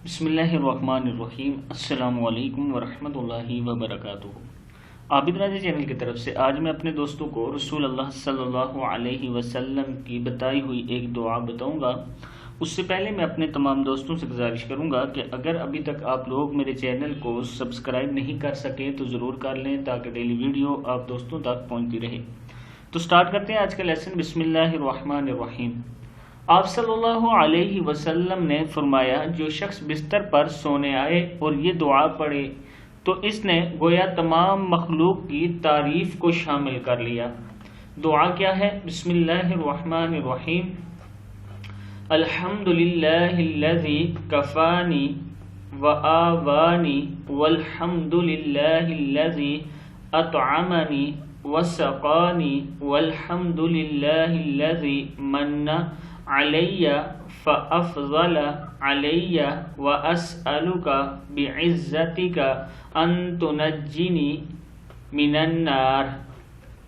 بسم اللہ الرحمن الرحیم۔ السلام علیکم ورحمۃ اللہ وبرکاتہ۔ عابد راضی چینل کی طرف سے آج میں اپنے دوستوں کو رسول اللہ صلی اللہ علیہ وسلم کی بتائی ہوئی ایک دعا بتاؤں گا۔ اس سے پہلے میں اپنے تمام دوستوں سے گزارش کروں گا کہ اگر ابھی تک آپ لوگ میرے چینل کو سبسکرائب نہیں کر سکے تو ضرور کر لیں تاکہ ڈیلی ویڈیو آپ دوستوں تک پہنچتی رہے۔ تو سٹارٹ کرتے ہیں آج کا لیسن۔ بسم اللہ الرحمن الرحیم۔ آپ صلی اللہ علیہ وسلم نے فرمایا، جو شخص بستر پر سونے آئے اور یہ دعا پڑھے تو اس نے گویا تمام مخلوق کی تعریف کو شامل کر لیا۔ دعا کیا ہے؟ بسم اللہ الرحمن الرحیم۔ الحمدللہ الذی کفانی وآوانی والحمدللہ الذی اطعمنی وسقانی والحمدللہ الذی من علی فافضل علی واسألک بعزتک ان تنجنی من النار۔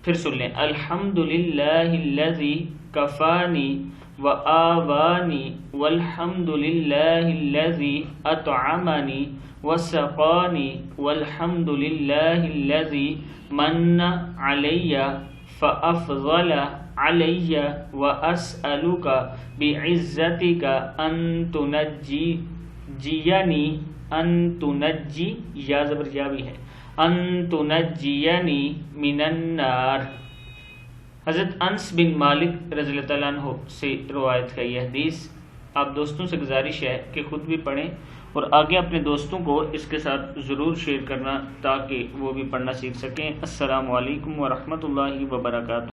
پھر سن لیں۔ الحمدللہ الذی کفانی وآوانی والحمدللہ الذی اطعمنی وسقانی والحمدللہ الذی من علی فافضل علی واسألک بعزتک ان تنجی یا زبر یا بھی ہے، ان تنجینی من النار۔ حضرت انس بن مالک رضی اللہ تعالیٰ عنہ سے روایت ہے یہ حدیث۔ آپ دوستوں سے گزارش ہے کہ خود بھی پڑھیں اور آگے اپنے دوستوں کو اس کے ساتھ ضرور شیئر کرنا تاکہ وہ بھی پڑھنا سیکھ سکیں۔ السلام علیکم ورحمۃ اللہ وبرکاتہ۔